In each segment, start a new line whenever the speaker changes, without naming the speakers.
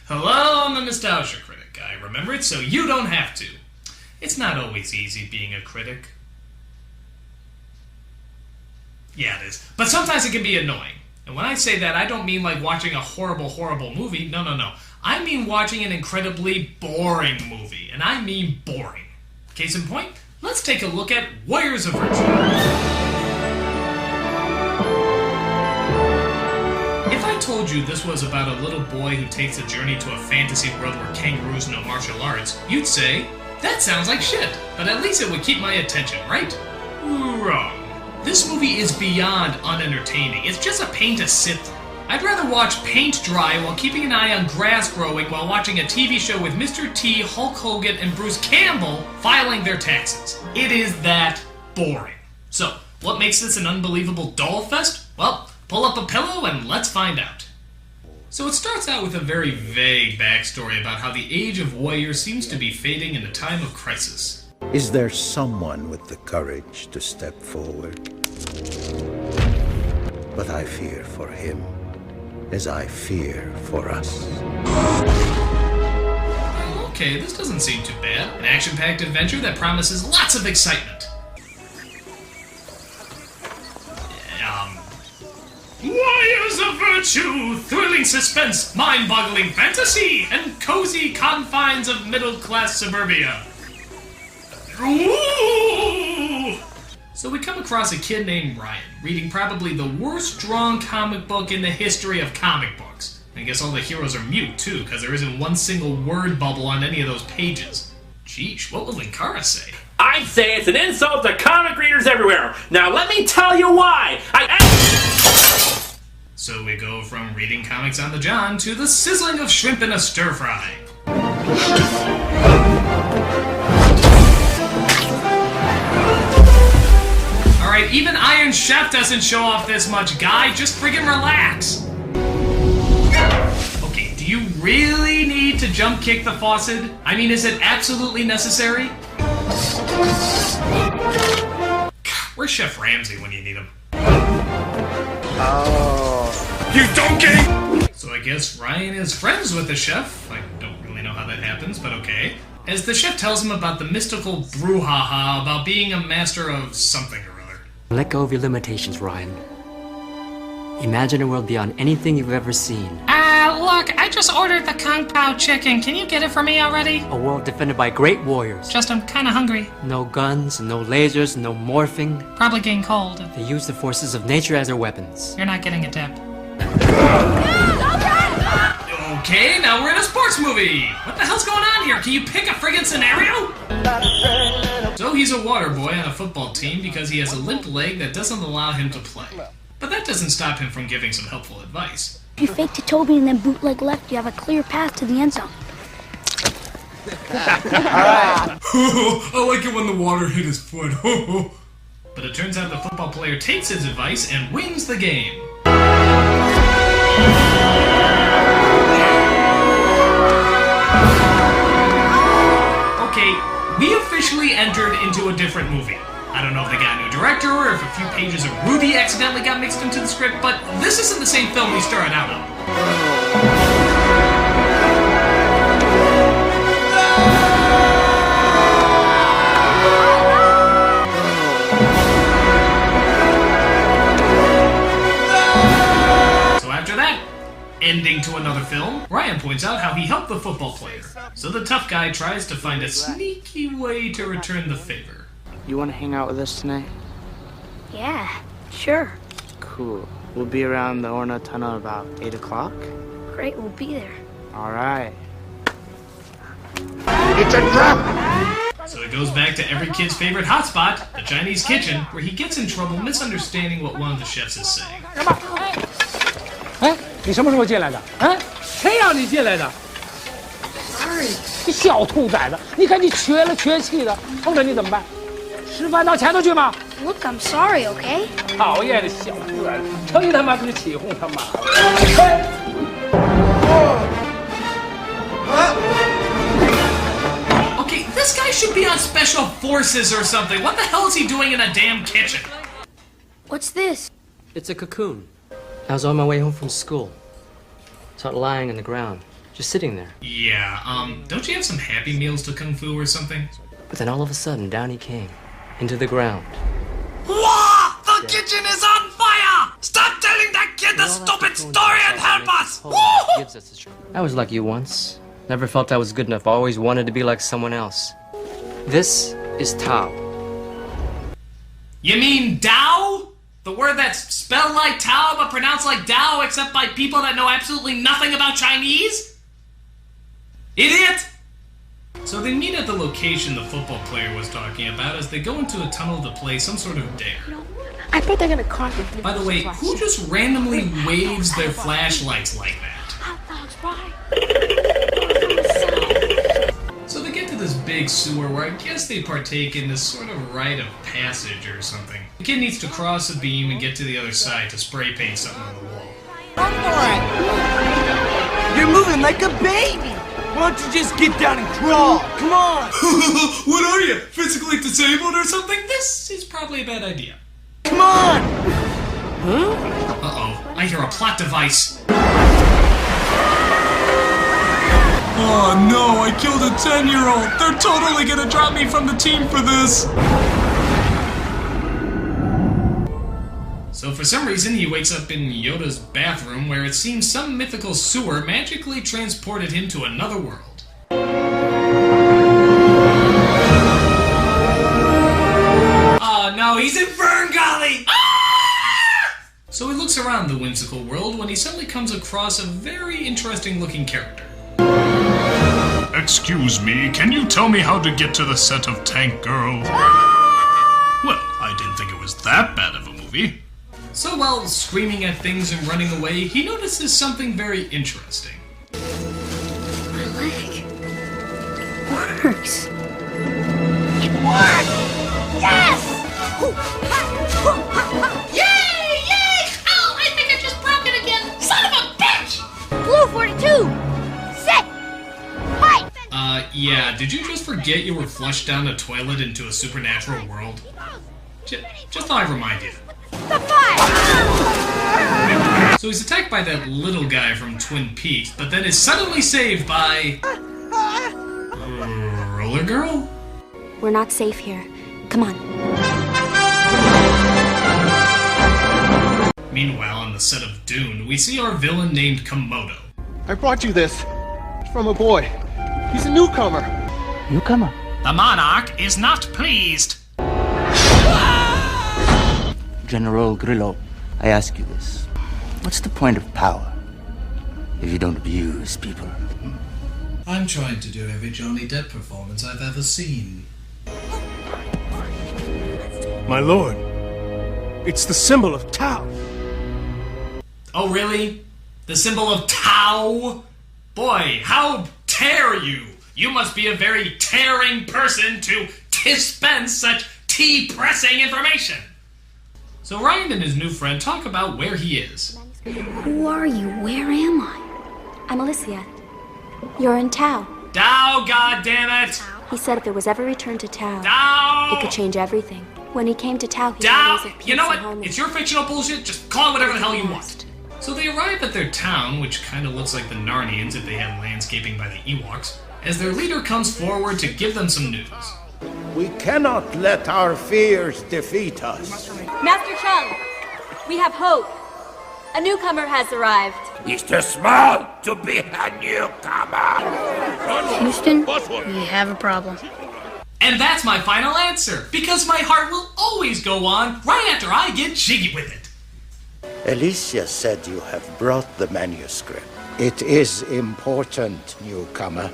Hello, I'm the Nostalgia Critic. I remember it so you don't have to. It's not always easy being a critic. Yeah, it is. But sometimes it can be annoying. And when I say that, I don't mean like watching a horrible, horrible movie. No. I mean watching an incredibly boring movie. And I mean boring. Case in point, let's take a look at Warriors of Virtue. If I told you this was about a little boy who takes a journey to a fantasy world where kangaroos know martial arts, you'd say, that sounds like shit, but at least it would keep my attention, right? Wrong. This movie is beyond unentertaining. It's just a pain to sit through. I'd rather watch paint dry while keeping an eye on grass growing while watching a TV show with Mr. T, Hulk Hogan, and Bruce Campbell filing their taxes. It is that boring. So, what makes this an unbelievable doll fest? Well, pull up a pillow and let's find out. So it starts out with a very vague backstory about how the age of warriors seems to be fading in a time of crisis.
Is there someone with the courage to step forward? But I fear for him, as I fear for us.
Okay, this doesn't seem too bad. An action-packed adventure that promises lots of excitement. Warriors of Virtue! Thrilling suspense, mind-boggling fantasy, and cozy confines of middle-class suburbia. Ooh! So we come across a kid named Ryan, reading probably the worst-drawn comic book in the history of comic books. I guess all the heroes are mute, too, because there isn't one single word bubble on any of those pages. Sheesh, what will Linkara say?
I'd say it's an insult to comic readers everywhere. Now let me tell you why.
So we go from reading comics on the John to the sizzling of shrimp in a stir-fry. Alright, even Iron Chef doesn't show off this much, guy. Just friggin' relax. Okay, do you really need to jump kick the faucet? I mean, is it absolutely necessary? Where's Chef Ramsay when you need him? You donkey! So I guess Ryan is friends with the chef. I don't really know how that happens, but okay. As the chef tells him about the mystical brouhaha about being a master of something or other.
Let go of your limitations, Ryan. Imagine a world beyond anything you've ever seen.
Look, I just ordered the Kung Pao chicken. Can you get it for me already?
A world defended by great warriors.
Just I'm kinda hungry.
No guns, no lasers, no morphing.
Probably getting cold.
They use the forces of nature as their weapons.
You're not getting a tip.
Okay, now we're in a sports movie! What the hell's going on here? Can you pick a friggin' scenario? So he's a water boy on a football team because he has a limp leg that doesn't allow him to play. But that doesn't stop him from giving some helpful advice.
If you fake to Toby and then bootleg left, you have a clear path to the end zone.
I like it when the water hit his foot. But it turns out the football player takes his advice and wins the game. Okay, we officially entered into a different movie. I don't know if they got a new director or if a few pages of Rudy accidentally got mixed into the script, but this isn't the same film we started out on. So after that, ending to another film, Ryan points out how he helped the football player. So the tough guy tries to find a sneaky way to return the favor.
You want to hang out with us tonight?
Yeah, sure.
Cool. We'll be around the Orno Tunnel about 8 o'clock.
Great, we'll be there.
All right.
It's a trap!
So it goes back to every kid's favorite hotspot, the Chinese kitchen, where he gets in trouble misunderstanding what one of the chefs is saying.
哎，你什么时候进来的？啊，谁让你进来的 ？Sorry， 你小兔崽子，你看你缺了缺气的，碰着你怎么办？吃饭到前头去吗？
Look, I'm sorry, okay?
讨厌的小兔崽子，成天他妈跟你起哄他妈的！Okay,
this guy should be on special forces or something. What the hell is he doing in a damn kitchen?
What's this?
It's a cocoon. I was on my way home from school. Saw it lying on the ground. just sitting there.
Yeah, don't you have some Happy Meals to Kung Fu or something?
But then all of a sudden, down he came, into the ground.
Whoa! The kitchen is on fire! Stop telling that kid the stupid story and help us!
I was like you once. Never felt I was good enough. Always wanted to be like someone else. This is Tao.
You mean Tao? The word that's spelled like Tao but pronounced like Tao except by people that know absolutely nothing about Chinese? Idiot! So they meet at the location the football player was talking about as they go into a tunnel to play some sort of dare.
I bet they're gonna caught me.
By the way, who just randomly waves their flashlights like that? So they get to this big sewer where I guess they partake in this sort of rite of passage or something. The kid needs to cross a beam and get to the other side to spray paint something on the wall.
You're moving like a baby! Why don't you just get down and crawl? Come on!
What are you? Physically disabled or something? This is probably a bad idea.
Come on!
Huh? Uh-oh. I hear a plot device. Oh no, I killed a 10-year-old. They're totally gonna drop me from the team for this. So for some reason, he wakes up in Yoda's bathroom where it seems some mythical sewer magically transported him to another world. Oh no, he's in Fern Gully! Ah! So he looks around the whimsical world when he suddenly comes across a very interesting looking character.
Excuse me, can you tell me how to get to the set of Tank Girl? Well, I didn't think it was that bad of a movie.
So while screaming at things and running away, he notices something very interesting.
My leg works.
It worked! Yes! Yay! Yay! Oh, I think I just broke it again! Son of a bitch!
Blue 42! Set! Fight!
Yeah, did you just forget you were flushed down the toilet into a supernatural world? Just thought I'd remind you.
The fight!
So he's attacked by that little guy from Twin Peaks, but then is suddenly saved by... Roller Girl?
We're not safe here. Come on.
Meanwhile, on the set of Dune, we see our villain named Komodo.
I brought you this. It's from a boy. He's a newcomer.
Newcomer?
The monarch is not pleased.
General Grillo, I ask you this. What's the point of power if you don't abuse people?
I'm trying to do every Johnny Depp performance I've ever seen.
My lord, it's the symbol of Tao.
Oh, really? The symbol of Tao? Boy, how dare you! You must be a very tearing person to dispense such tea-pressing information! So Ryan and his new friend talk about where he is.
Who are you? Where am I? I'm Alicia. You're in Tao.
Tao, goddammit!
He said if it was ever returned to Tao,
Tao!
it could change everything. When he came to Tao, he
Tao!
found ways of peace
You know
and
what?
harmony.
It's your fictional bullshit. Just call it whatever the hell you want. So they arrive at their town, which kind of looks like the Narnians if they had landscaping by the Ewoks, as their leader comes forward to give them some news.
We cannot let our fears defeat us.
Master Chung, we have hope. A newcomer has arrived.
He's too small to be a newcomer.
Houston, we have a problem.
And that's my final answer, because my heart will always go on right after I get jiggy with it.
Alicia said you have brought the manuscript. It is important, newcomer.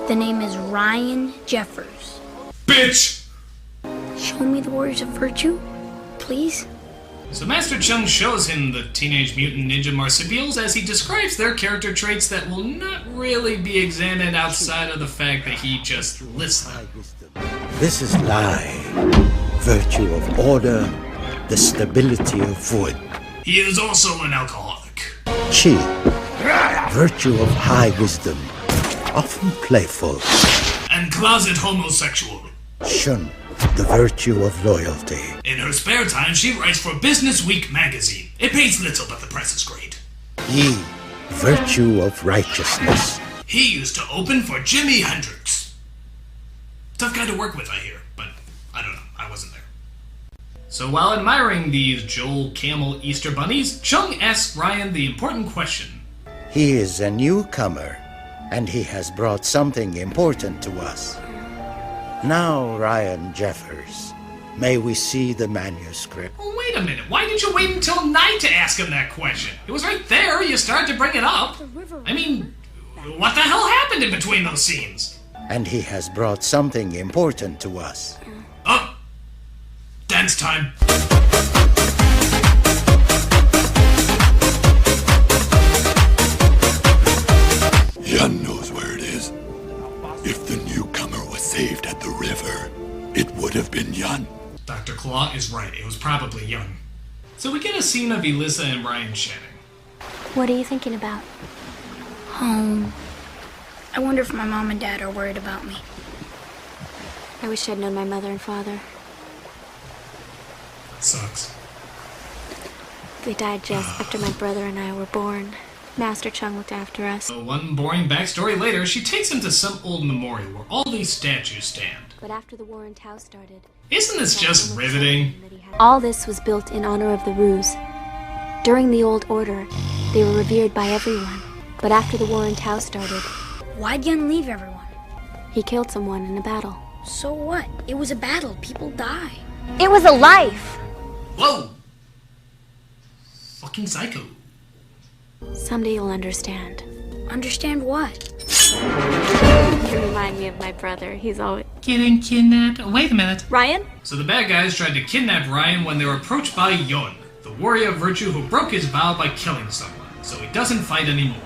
The name is Ryan Jeffers.
Bitch!
Show me the words of virtue, please.
So Master Chung shows him the Teenage Mutant Ninja Marsupials as he describes their character traits that will not really be examined outside of the fact that he just lists them.
This is lie, virtue of order, the stability of wood.
He is also an alcoholic.
Chi, virtue of high wisdom, often playful.
And closet homosexual.
Shun, the virtue of loyalty.
In her spare time, she writes for Business Week magazine. It pays little, but the press is great.
Yi,
virtue of righteousness.
He used to open for Jimi Hendrix. Tough guy to work with, I hear, but I don't know. I wasn't there. So while admiring these Joel Camel Easter bunnies, Chung asks Ryan the important question.
He is a newcomer, and he has brought something important to us. Now, Ryan Jeffers, may we see the manuscript?
Oh, wait a minute. Why did you wait until night to ask him that question? It was right there. You started to bring it up. I mean, what the hell happened in between those scenes?
And he has brought something important to us.
Oh, dance time.
Yun knows where it is. If the newcomer was saved at the river, it would have been Yun.
Dr. Claw is right. It was probably Yun. So we get a scene of Elissa and Ryan chatting.
What are you thinking about?
Home. I wonder if my mom and dad are worried about me.
I wish I'd known my mother and father.
That sucks.
They died just after my brother and I were born. Master Chung looked after us.
So one boring backstory later, she takes him to some old memorial where all these statues stand.
But after the war in Tao started...
Isn't this just riveting?
All this was built in honor of the Rus. During the Old Order, they were revered by everyone. But after the war in Tao started...
Why'd Yun leave everyone?
He killed someone in a battle.
So what? It was a battle. People die.
It was a life!
Whoa! Fucking psycho.
Someday you'll understand.
Understand what?
You remind me of my brother. He's always...
Getting kidnapped? Wait a minute.
Ryan?
So the bad guys tried to kidnap Ryan when they were approached by Yun, the warrior of virtue who broke his vow by killing someone, so he doesn't fight anymore.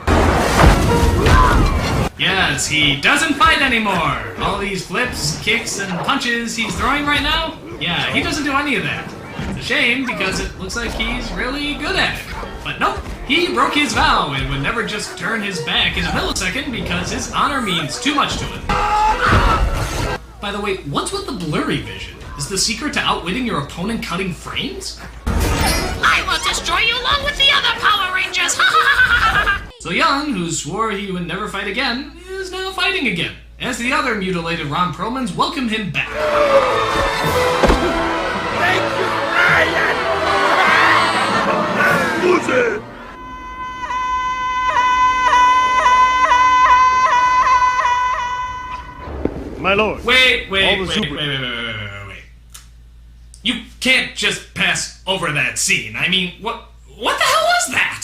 Yes, he doesn't fight anymore! All these flips, kicks, and punches he's throwing right now? Yeah, he doesn't do any of that. It's a shame, because it looks like he's really good at it. But nope, he broke his vow and would never just turn his back in a millisecond because his honor means too much to him. By the way, what's with the blurry vision? Is the secret to outwitting your opponent cutting frames?
I will destroy you along with the other Power Rangers!
So Yun, who swore he would never fight again, is now fighting again, as the other mutilated Ron Perlmans welcome him back.
Thank you, Ryan! Lose it!
My lord.
Wait. You can't just pass over that scene. I mean, what the hell was that?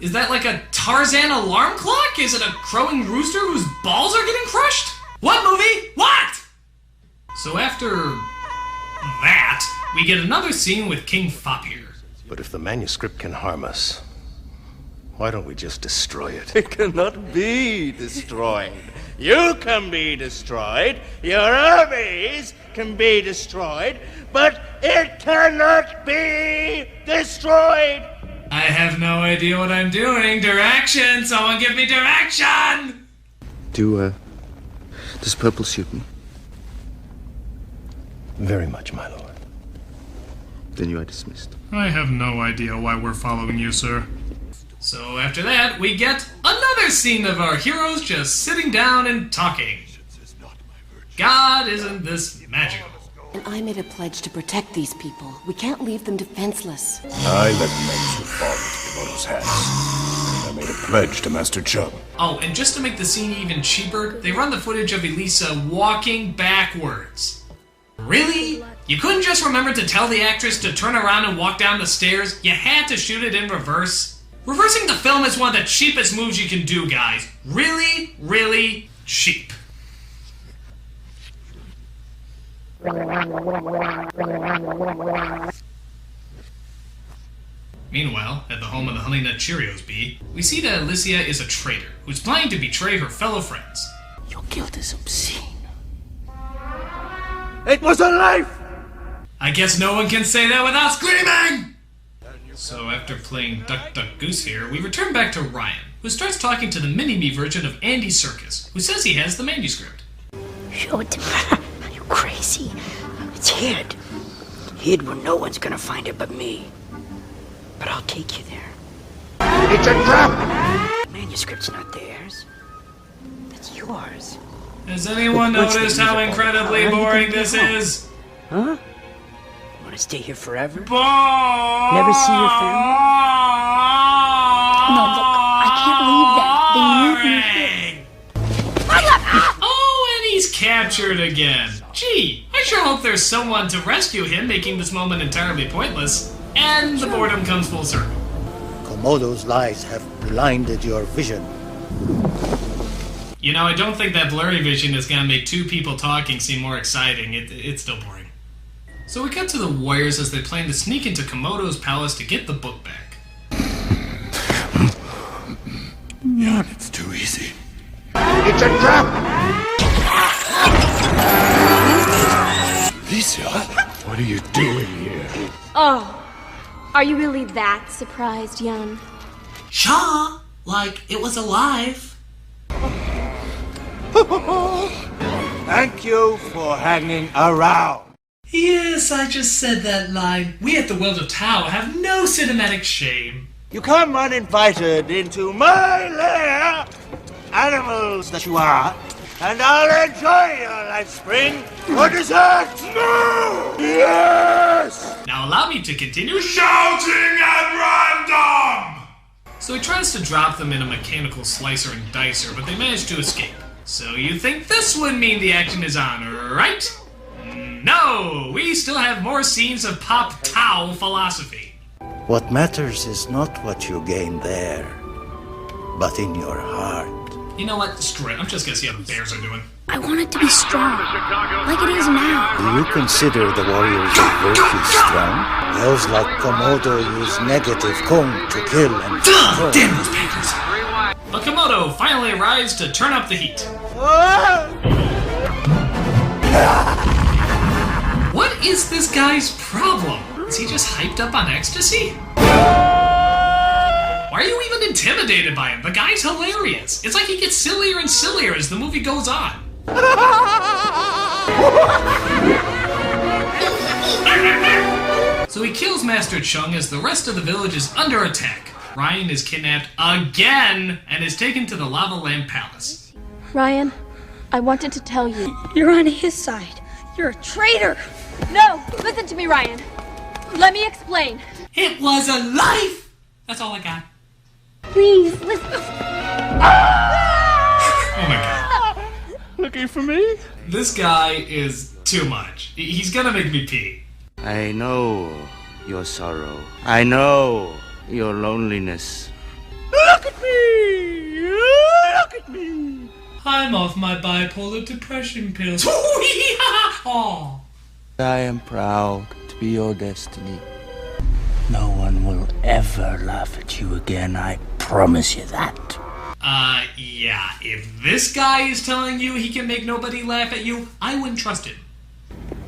Is that like a Tarzan alarm clock? Is it a crowing rooster whose balls are getting crushed? What movie? What? So after that, we get another scene with King Fopir.
But if the manuscript can harm us, why don't we just destroy it?
It cannot be destroyed. You can be destroyed. Your armies can be destroyed. But it cannot be destroyed.
I have no idea what I'm doing. Direction! Someone give me direction!
Does purple suit me? Very much, my lord. Then you are dismissed.
I have no idea why we're following you, sir.
So after that, we get another scene of our heroes just sitting down and talking. God, isn't this magical?
And I made a pledge to protect these people. We can't leave them defenseless.
I let Mensu fall into Komodo's hands. I made a pledge to Master Chung.
Oh, and just to make the scene even cheaper, they run the footage of Elissa walking backwards. Really? You couldn't just remember to tell the actress to turn around and walk down the stairs? You had to shoot it in reverse? Reversing the film is one of the cheapest moves you can do, guys. Really, really cheap. Meanwhile, at the home of the Honey Nut Cheerios bee, we see that Alicia is a traitor who's planning to betray her fellow friends.
Your guilt is obscene.
It was a life!
I guess no one can say that without screaming! So after playing Duck Duck Goose here, we return back to Ryan, who starts talking to the mini-me version of Andy Serkis, who says he has the manuscript.
Show it to me. Are you crazy? It's hid. Hid where no one's gonna find it but me. But I'll take you there.
It's a trap!
Manuscript's not theirs. That's yours.
Has anyone noticed how incredibly boring this is?
Huh? Want to stay here forever?
Boring!
Never see your family? No, look, I can't leave them. They need me here.
Oh, and he's captured again. Gee, I sure hope there's someone to rescue him, making this moment entirely pointless. And the boredom comes full circle.
Komodo's lies have blinded your vision.
You know, I don't think that blurry vision is gonna make two people talking seem more exciting. It's still boring. So we cut to the warriors as they plan to sneak into Komodo's palace to get the book back.
Jan, it's too easy.
It's a trap!
Alicia, what are you doing here?
Oh, are you really that surprised, Jan?
Shaw, like it was alive.
Thank you for hanging around.
Yes, I just said that line. We at the World of Tao have no cinematic shame.
You come uninvited into my lair, animals that you are, and I'll enjoy your life spring for dessert! No! Yes!
Now allow me to continue shouting at random! So he tries to drop them in a mechanical slicer and dicer, but they manage to escape. So you think this would mean the action is on, right? No! We still have more scenes of pop Tao philosophy.
What matters is not what you gain there, but in your heart.
You know what? Screw it. I'm just gonna see how the bears are doing.
I want it to be strong, like it is now.
Do you consider the warriors of virtue strong? Those like Komodo use negative kong to kill and destroy.
Damn those panthers! But Komodo finally arrives to turn up the heat. What is this guy's problem? Is he just hyped up on ecstasy? Why are you even intimidated by him? The guy's hilarious. It's like he gets sillier and sillier as the movie goes on. So he kills Master Chung as the rest of the village is under attack. Ryan is kidnapped again and is taken to the Lava Lamp Palace.
Ryan, I wanted to tell you.
You're on his side. You're a traitor.
No! Listen to me, Ryan. Let me explain.
It was a life! That's all I got.
Please, listen.
Oh my god.
Looking for me?
This guy is too much. He's gonna make me pee.
I know your sorrow. I know your loneliness.
Look at me! Look at me!
I'm off my bipolar depression pills. Oh.
I am proud to be your destiny. No one will ever laugh at you again, I promise you that.
Yeah. If this guy is telling you he can make nobody laugh at you, I wouldn't trust him.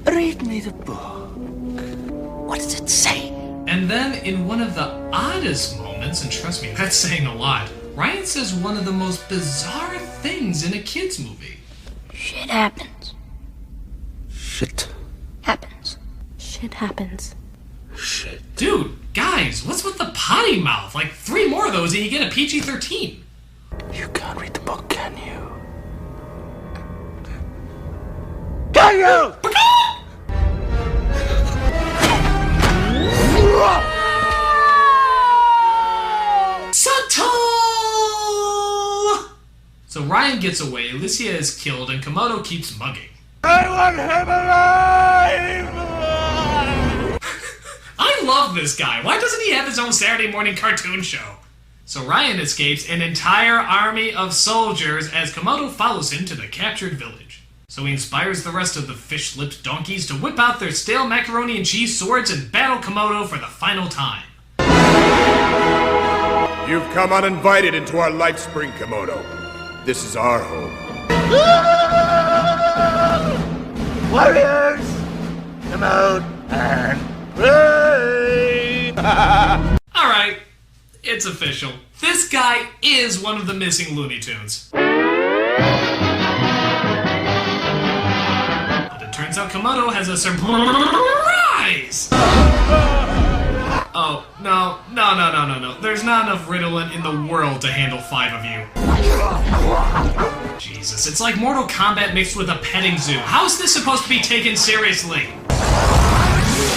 Read me the book. What does it say?
And then, in one of the oddest moments, and trust me, that's saying a lot, Ryan says one of the most bizarre things in a kid's movie.
Shit happens.
Shit.
Happens.
Shit happens.
Shit.
Dude, guys, what's with the potty mouth? Like 3 more of those and you get a PG-13.
You can't read the book, can you?
Can you?
Subtle! So Ryan gets away, Alicia is killed, and Komodo keeps mugging.
I want him alive!
I love this guy. Why doesn't he have his own Saturday morning cartoon show? So Ryan escapes an entire army of soldiers as Komodo follows him to the captured village. So he inspires the rest of the fish-lipped donkeys to whip out their stale macaroni and cheese swords and battle Komodo for the final time.
You've come uninvited into our life spring, Komodo. This is our home.
Warriors, come out and pray!
Alright, it's official. This guy is one of the missing Looney Tunes. But it turns out Komodo has a surprise! Oh, no. There's not enough Ritalin in the world to handle 5 of you. Jesus, it's like Mortal Kombat mixed with a petting zoo. How is this supposed to be taken seriously?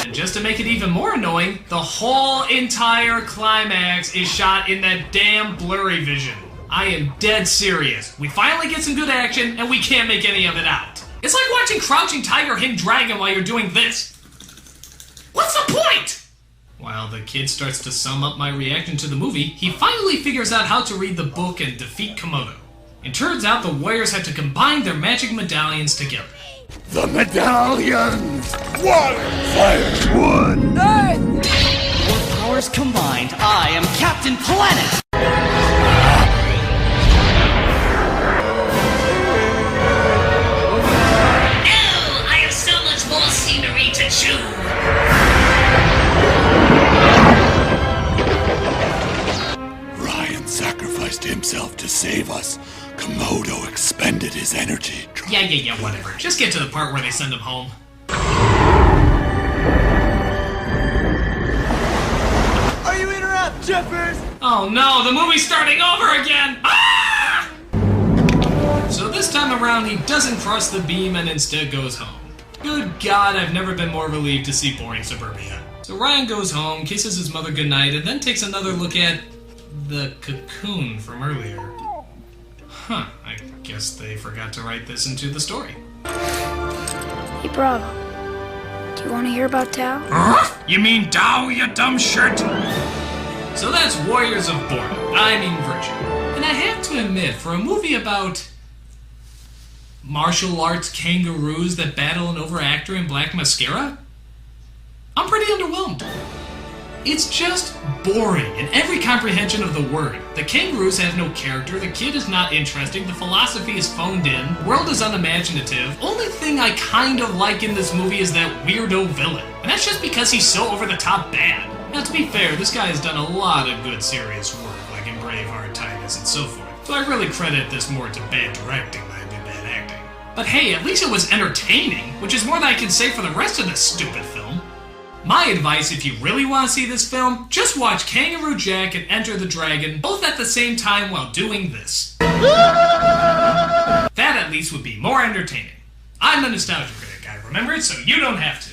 And just to make it even more annoying, the whole entire climax is shot in that damn blurry vision. I am dead serious. We finally get some good action, and we can't make any of it out. It's like watching Crouching Tiger, Hidden Dragon while you're doing this. What's the point? While the kid starts to sum up my reaction to the movie, he finally figures out how to read the book and defeat Komodo. It turns out the warriors had to combine their magic medallions together.
The medallions! Fire! One!
Earth! With powers combined, I am Captain Planet!
I have so much more scenery to chew!
Ryan sacrificed himself to save us. Komodo expended his energy.
Yeah, whatever. Just get to the part where they send him home.
Are you in or out, Jeffers?
Oh no, the movie's starting over again! Ah! So this time around, he doesn't cross the beam and instead goes home. Good God, I've never been more relieved to see boring suburbia. So Ryan goes home, kisses his mother goodnight, and then takes another look at the cocoon from earlier. Huh, I guess they forgot to write this into the story.
Hey, Bravo. Do you want to hear about Tao?
Huh? You mean Tao, you dumb shirt?
So that's Warriors of Boredom, I mean Virtue. And I have to admit, for a movie about martial arts kangaroos that battle an overactor in black mascara, I'm pretty underwhelmed. It's just boring in every comprehension of the word. The kangaroos have no character, the kid is not interesting, the philosophy is phoned in, the world is unimaginative. Only thing I kind of like in this movie is that weirdo villain. And that's just because he's so over-the-top bad. Now to be fair, this guy has done a lot of good serious work, like in Braveheart, Titus, and so forth. So I really credit this more to bad directing than bad acting. But hey, at least it was entertaining, which is more than I can say for the rest of this stupid film. My advice, if you really want to see this film, just watch Kangaroo Jack and Enter the Dragon, both at the same time while doing this. That at least would be more entertaining. I'm the Nostalgia Critic, I remember it, so you don't have to.